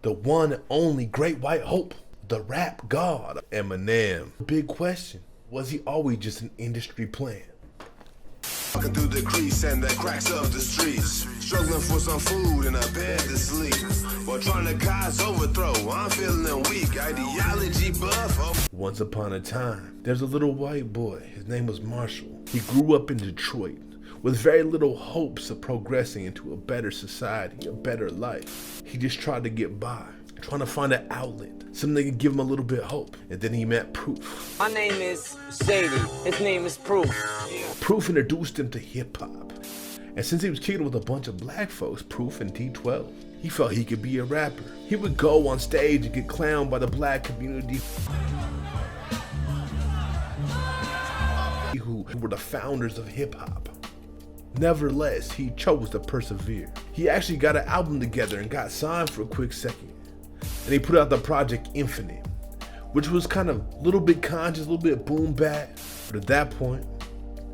the one and only great white hope, the rap god, Eminem. Big question, was he always just an industry plant? Walking through the crease and the cracks of the streets, struggling for some food and a bed to sleep, while trying to cause overthrow. I'm feeling weak, ideology buff. Once upon a time, there's a little white boy. His name was Marshall. He grew up in Detroit with very little hopes of progressing into a better society, a better life. He just tried to get by, trying to find an outlet, something that could give him a little bit of hope. And then he met Proof. My name is Shady. His name is Proof. Proof introduced him to hip hop. And since he was kicking with a bunch of black folks, Proof and D12, he felt he could be a rapper. He would go on stage and get clowned by the black community who were the founders of hip hop. Nevertheless, he chose to persevere. He actually got an album together and got signed for a quick second. And he put out the project Infinite, which was kind of a little bit conscious, a little bit boom bap. But at that point,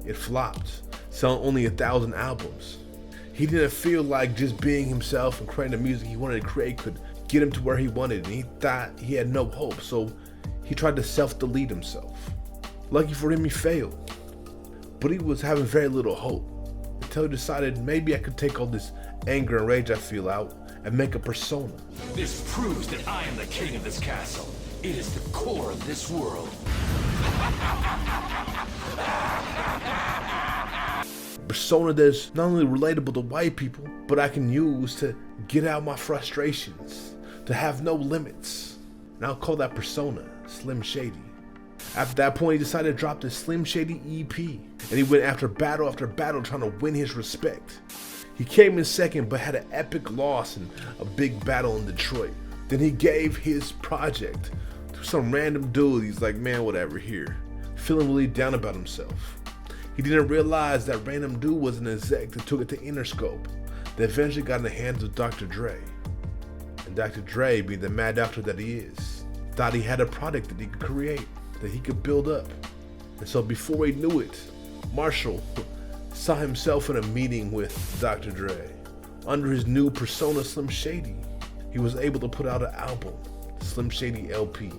it flopped, selling only 1,000 albums. He didn't feel like just being himself and creating the music he wanted to create could get him to where he wanted, and he thought he had no hope, so he tried to self-delete himself. Lucky for him, he failed. But he was having very little hope until he decided maybe I could take all this anger and rage I feel out and make a persona. This proves that I am the king of this castle. It is the core of this world. Persona that's not only relatable to white people, but I can use to get out my frustrations, to have no limits. And I'll call that persona Slim Shady. After that point, he decided to drop the Slim Shady EP, and he went after battle trying to win his respect. He came in second, but had an epic loss in a big battle in Detroit. Then he gave his project to some random dude. He's like, man, whatever, here. Feeling really down about himself. He didn't realize that random dude was an exec that took it to Interscope, that eventually got in the hands of Dr. Dre. And Dr. Dre, being the mad doctor that he is, thought he had a product that he could create, that he could build up. And so before he knew it, Marshall saw himself in a meeting with Dr. Dre. Under his new persona, Slim Shady, he was able to put out an album, Slim Shady LP.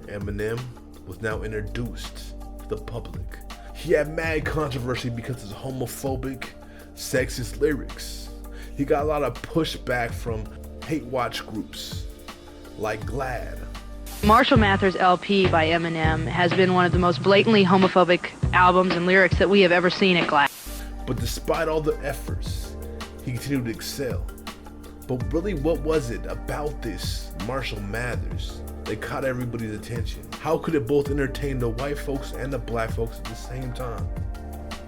Eminem was now introduced to the public. He had mad controversy because of his homophobic, sexist lyrics. He got a lot of pushback from hate watch groups like GLAAD. Marshall Mathers' LP by Eminem has been one of the most blatantly homophobic albums and lyrics that we have ever seen at GLAAD. But despite all the efforts, he continued to excel. But really, what was it about this Marshall Mathers that caught everybody's attention? How could it both entertain the white folks and the black folks at the same time?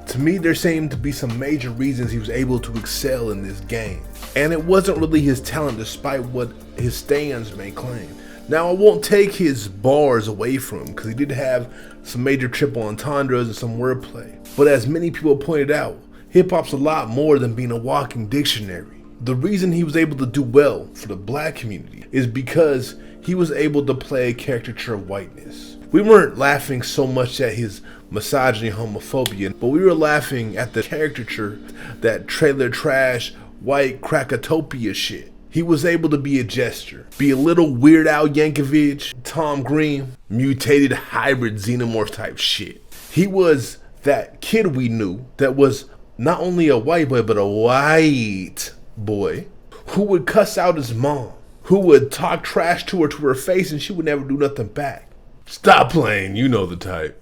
To me, there seemed to be some major reasons he was able to excel in this game. And it wasn't really his talent, despite what his stands may claim. Now, I won't take his bars away from him, because he did have some major triple entendres and some wordplay. But as many people pointed out, hip-hop's a lot more than being a walking dictionary. The reason he was able to do well for the black community is because he was able to play a caricature of whiteness. We weren't laughing so much at his misogyny, homophobia, but we were laughing at the caricature, that trailer trash, white crackatopia shit. He was able to be a jester, be a little Weird Al Yankovic, Tom Green, mutated hybrid xenomorph type shit. He was that kid we knew that was not only a white boy, but a white boy who would cuss out his mom, who would talk trash to her face, and she would never do nothing back. Stop playing, you know the type.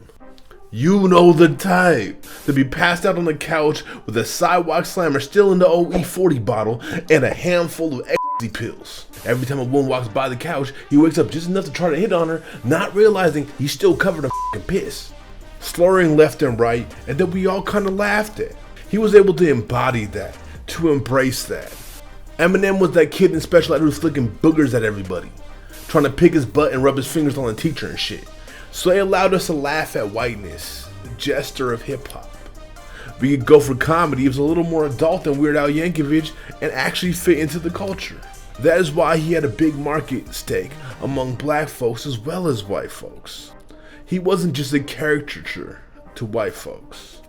You know the type. To be passed out on the couch with a sidewalk slammer still in the old E40 bottle and a handful of ecstasy pills. Every time a woman walks by the couch, he wakes up just enough to try to hit on her, not realizing he's still covered in piss. Slurring left and right, and then we all kind of laughed at. He was able to embody that, to embrace that. Eminem was that kid in special ed who was flicking boogers at everybody, trying to pick his butt and rub his fingers on the teacher and shit. So they allowed us to laugh at whiteness, the jester of hip hop. We could go for comedy. It was a little more adult than Weird Al Yankovic and actually fit into the culture. That is why he had a big market stake among black folks as well as white folks. He wasn't just a caricature to white folks.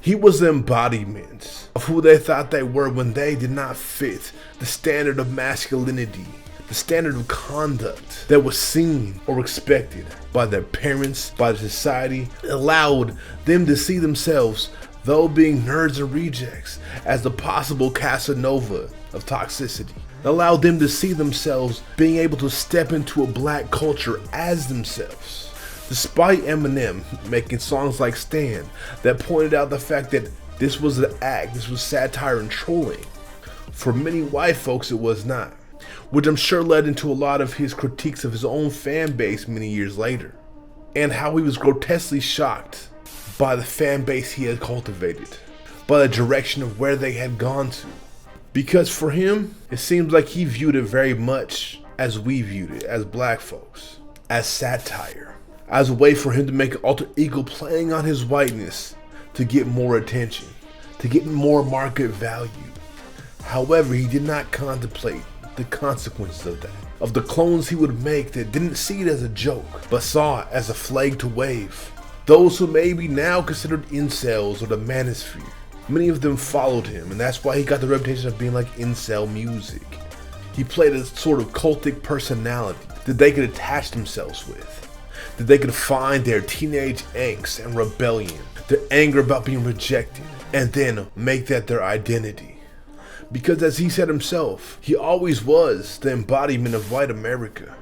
He was the embodiment of who they thought they were when they did not fit the standard of masculinity the standard of conduct that was seen or expected by their parents, by the society. It allowed them to see themselves, though being nerds and rejects, as the possible Casanova of toxicity. It allowed them to see themselves being able to step into a black culture as themselves. Despite Eminem making songs like Stan that pointed out the fact that this was an act, this was satire and trolling, for many white folks it was not, which I'm sure led into a lot of his critiques of his own fan base many years later, and how he was grotesquely shocked by the fan base he had cultivated, by the direction of where they had gone to. Because for him, it seems like he viewed it very much as we viewed it as black folks, as satire, as a way for him to make an alter ego playing on his whiteness to get more attention, to get more market value. However, he did not contemplate the consequences of that, of the clones he would make that didn't see it as a joke, but saw it as a flag to wave. Those who may be now considered incels or the manosphere, many of them followed him, and that's why he got the reputation of being like incel music. He played a sort of cultic personality that they could attach themselves with, that they could find their teenage angst and rebellion, their anger about being rejected, and then make that their identity. Because as he said himself, he always was the embodiment of white America.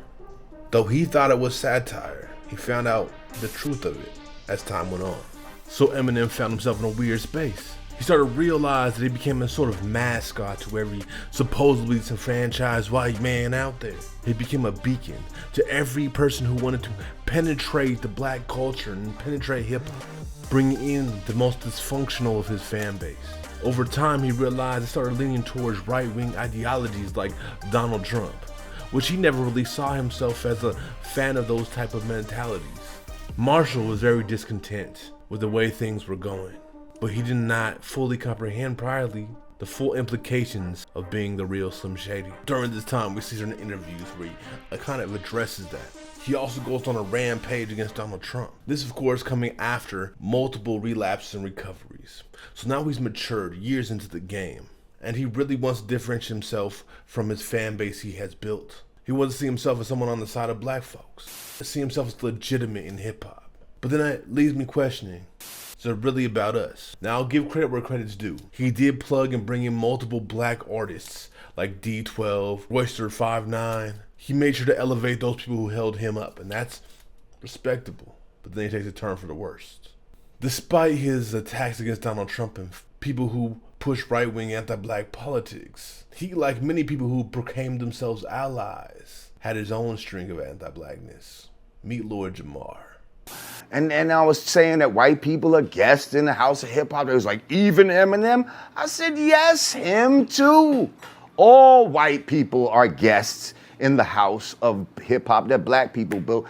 Though he thought it was satire, he found out the truth of it as time went on. So Eminem found himself in a weird space. He started to realize that he became a sort of mascot to every supposedly disenfranchised white man out there. He became a beacon to every person who wanted to penetrate the black culture and penetrate hip-hop, bringing in the most dysfunctional of his fan base. Over time, he realized he started leaning towards right-wing ideologies like Donald Trump, which he never really saw himself as a fan of those type of mentalities. Marshall was very discontent with the way things were going, but he did not fully comprehend priorly the full implications of being the real Slim Shady. During this time, we see certain interviews where he kind of addresses that. He also goes on a rampage against Donald Trump. This, of course, coming after multiple relapses and recoveries. So now he's matured years into the game, and he really wants to differentiate himself from his fan base he has built. He wants to see himself as someone on the side of black folks, to see himself as legitimate in hip-hop. But then that leaves me questioning, is it really about us? Now I'll give credit where credit's due. He did plug and bring in multiple black artists like D12, Royster 5'9". He made sure to elevate those people who held him up, and that's respectable. But then he takes a turn for the worst. Despite his attacks against Donald Trump and people who push right-wing anti-black politics, he, like many people who proclaimed themselves allies, had his own string of anti-blackness. Meet Lord Jamar. And I was saying that white people are guests in the house of hip hop. It was like, even Eminem? I said, yes, him too. All white people are guests in the house of hip hop that black people built.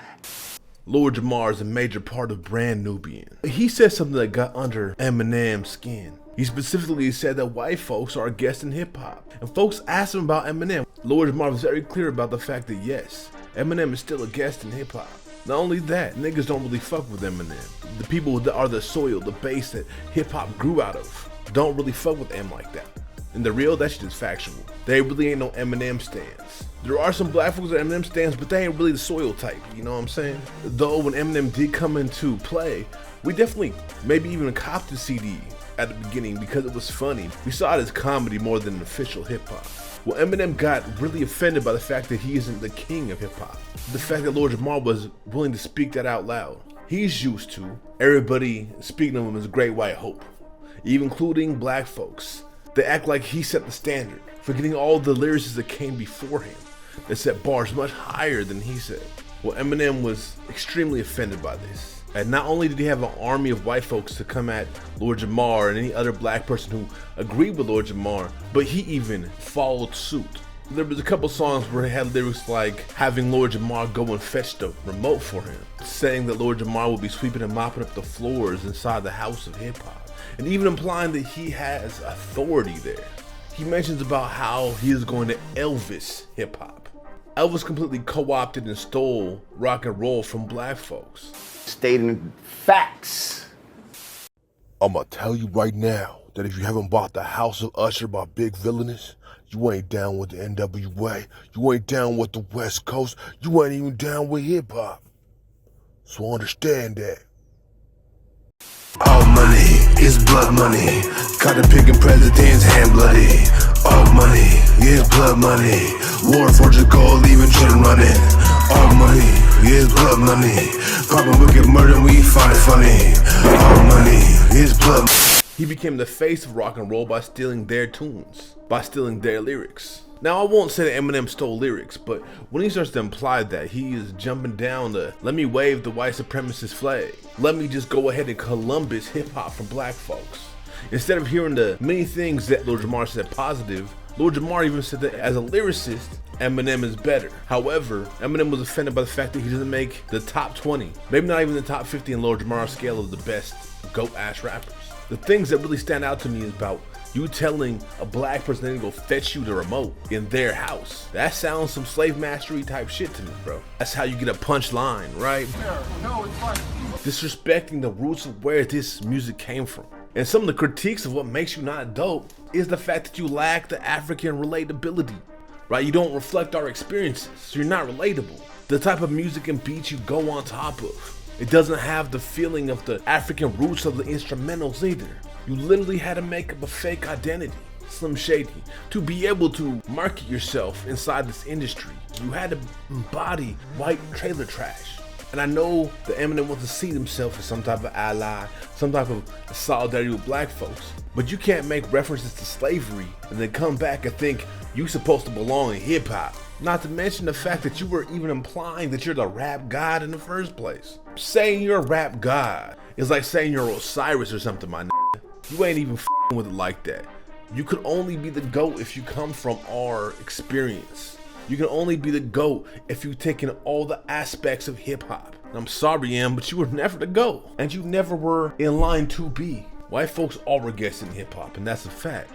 Lord Jamar is a major part of Brand Nubian. He said something that got under Eminem's skin. He specifically said that white folks are a guest in hip hop. And folks asked him about Eminem. Lord Jamar was very clear about the fact that yes, Eminem is still a guest in hip hop. Not only that, niggas don't really fuck with Eminem. The people that are the soil, the base that hip hop grew out of, don't really fuck with M like that. And the real, that shit is factual. They really ain't no Eminem stans. There are some black folks that Eminem stans, but they ain't really the soil type, you know what I'm saying? Though when Eminem did come into play, we definitely maybe even copped the CD at the beginning because it was funny. We saw it as comedy more than official hip hop. Well, Eminem got really offended by the fact that he isn't the king of hip hop. The fact that Lord Jamar was willing to speak that out loud. He's used to everybody speaking of him as a great white hope, even including black folks. They act like he set the standard, forgetting all the lyricists that came before him that set bars much higher than he said. Well, Eminem was extremely offended by this. And not only did he have an army of white folks to come at Lord Jamar and any other black person who agreed with Lord Jamar, but he even followed suit. There was a couple songs where it had lyrics like having Lord Jamar go and fetch the remote for him, saying that Lord Jamar will be sweeping and mopping up the floors inside the house of hip hop, and even implying that he has authority there. He mentions about how he is going to Elvis hip hop. Elvis completely co-opted and stole rock and roll from black folks. Stating facts. I'ma tell you right now that if you haven't bought The House of Usher by Big Villainous, You ain't down with the NWA. You ain't down with the West Coast. You ain't even down with hip hop. So understand that. All money is blood money. Cotton picking presidents hand bloody. All money is blood money. War for the gold, leaving children running. All money is blood money. Poppin' wicked murder, we find it funny. All money is blood money. He became the face of rock and roll by stealing their tunes, by stealing their lyrics. Now, I won't say that Eminem stole lyrics, but when he starts to imply that, he is jumping down the let me wave the white supremacist flag. Let me just go ahead and Columbus hip hop for black folks. Instead of hearing the many things that Lord Jamar said positive, Lord Jamar even said that as a lyricist, Eminem is better. However, Eminem was offended by the fact that he doesn't make the top 20, maybe not even the top 50 in Lord Jamar's scale of the best GOAT-ass rappers. The things that really stand out to me is about you telling a black person to go fetch you the remote in their house. That sounds some slave mastery type shit to me, bro. That's how you get a punchline, right? Disrespecting the roots of where this music came from. And some of the critiques of what makes you not dope is the fact that you lack the African relatability, right? You don't reflect our experiences, so you're not relatable. The type of music and beats you go on top of, it doesn't have the feeling of the African roots of the instrumentals either. You literally had to make up a fake identity, Slim Shady, to be able to market yourself inside this industry. You had to embody white trailer trash. And I know that Eminem wants to see himself as some type of ally, some type of solidarity with black folks. But you can't make references to slavery and then come back and think you're supposed to belong in hip hop. Not to mention the fact that you were even implying that you're the rap god in the first place. Saying you're a rap god is like saying you're Osiris or something, my nigga. You ain't even f***ing with it like that. You could only be the GOAT if you come from our experience. You can only be the GOAT if you've taken all the aspects of hip hop. And I'm sorry, Em, but you were never the GOAT. And you never were in line to be. White folks all were guests in hip hop, and that's a fact.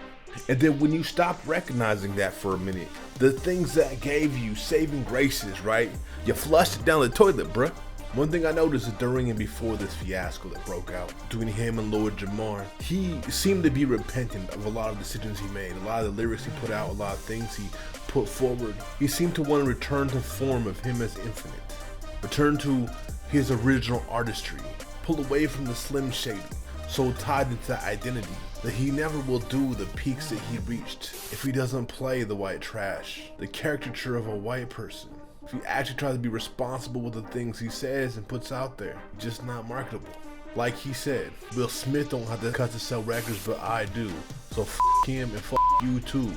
And then when you stop recognizing that for a minute, the things that gave you saving graces, right? You flushed it down the toilet, bruh. One thing I noticed is during and before this fiasco that broke out between him and Lord Jamar, he seemed to be repentant of a lot of decisions he made, a lot of the lyrics he put out, a lot of things he put forward. He seemed to want to return to form of him as infinite, return to his original artistry, pull away from the Slim Shady, so tied into that identity that he never will do the peaks that he reached if he doesn't play the white trash, the caricature of a white person. If he actually tries to be responsible with the things he says and puts out there, just not marketable. Like he said, Will Smith don't have the cuts to sell records, but I do. So f*** him and f*** you too.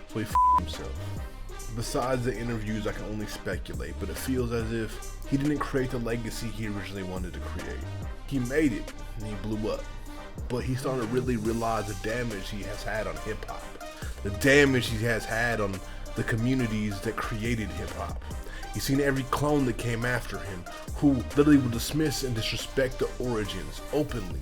So he f*** himself. Besides the interviews, I can only speculate, but it feels as if he didn't create the legacy he originally wanted to create. He made it, and he blew up. But he's starting to really realize the damage he has had on hip hop, the damage he has had on the communities that created hip hop. He's seen every clone that came after him, who literally will dismiss and disrespect the origins openly.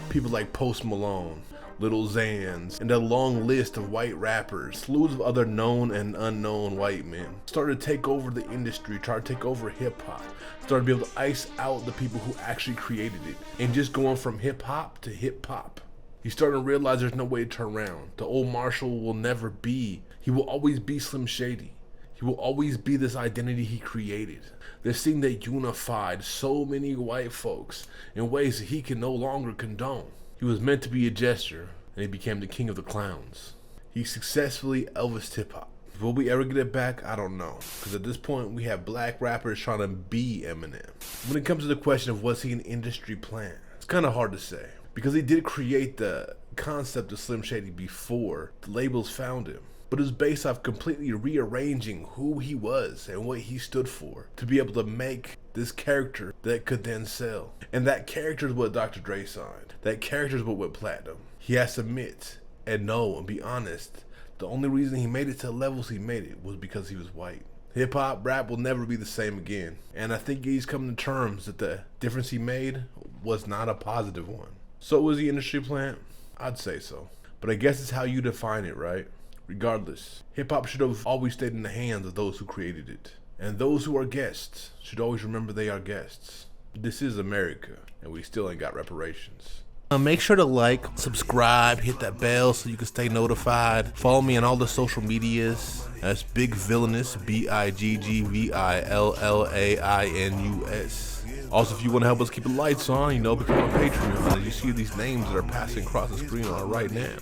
People like Post Malone, Lil Xans, and a long list of white rappers, slews of other known and unknown white men, started to take over the industry, tried to take over hip hop, started to be able to ice out the people who actually created it, and just going from hip hop to hip hop. He's starting to realize there's no way to turn around. The old Marshall will never be, he will always be Slim Shady. He will always be this identity he created. This thing that unified so many white folks in ways that he can no longer condone. He was meant to be a jester, and he became the king of the clowns. He successfully Elvis hip-hop. Will we ever get it back? I don't know. Because at this point, we have black rappers trying to be Eminem. When it comes to the question of was he an industry plant, it's kind of hard to say. Because he did create the concept of Slim Shady before the labels found him. But it was based off completely rearranging who he was and what he stood for to be able to make this character that could then sell. And that character is what Dr. Dre signed. That character is what went platinum. He has to admit and know and be honest. The only reason he made it to the levels he made it was because he was white. Hip hop rap will never be the same again. And I think he's coming to terms that the difference he made was not a positive one. So was he industry plant? I'd say so. But I guess it's how you define it, right? Regardless, hip-hop should have always stayed in the hands of those who created it. And those who are guests should always remember they are guests. This is America, and we still ain't got reparations. Make sure to like, subscribe, hit that bell so you can stay notified. Follow me on all the social medias. That's Big Villainous, BIGGVILLAINUS. Also, if you want to help us keep the lights on, become a Patreon. And you see these names that are passing across the screen on right now.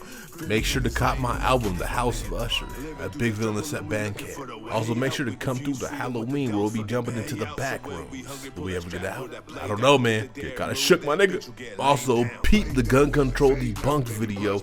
Make sure to cop my album, The House of Usher, at Big Villainous at Bandcamp. Also, make sure to come through the Halloween where we'll be jumping into the back rooms. Will we ever get out? I don't know, man. Get kinda shook, my nigga. Also, peep the gun control debunked video.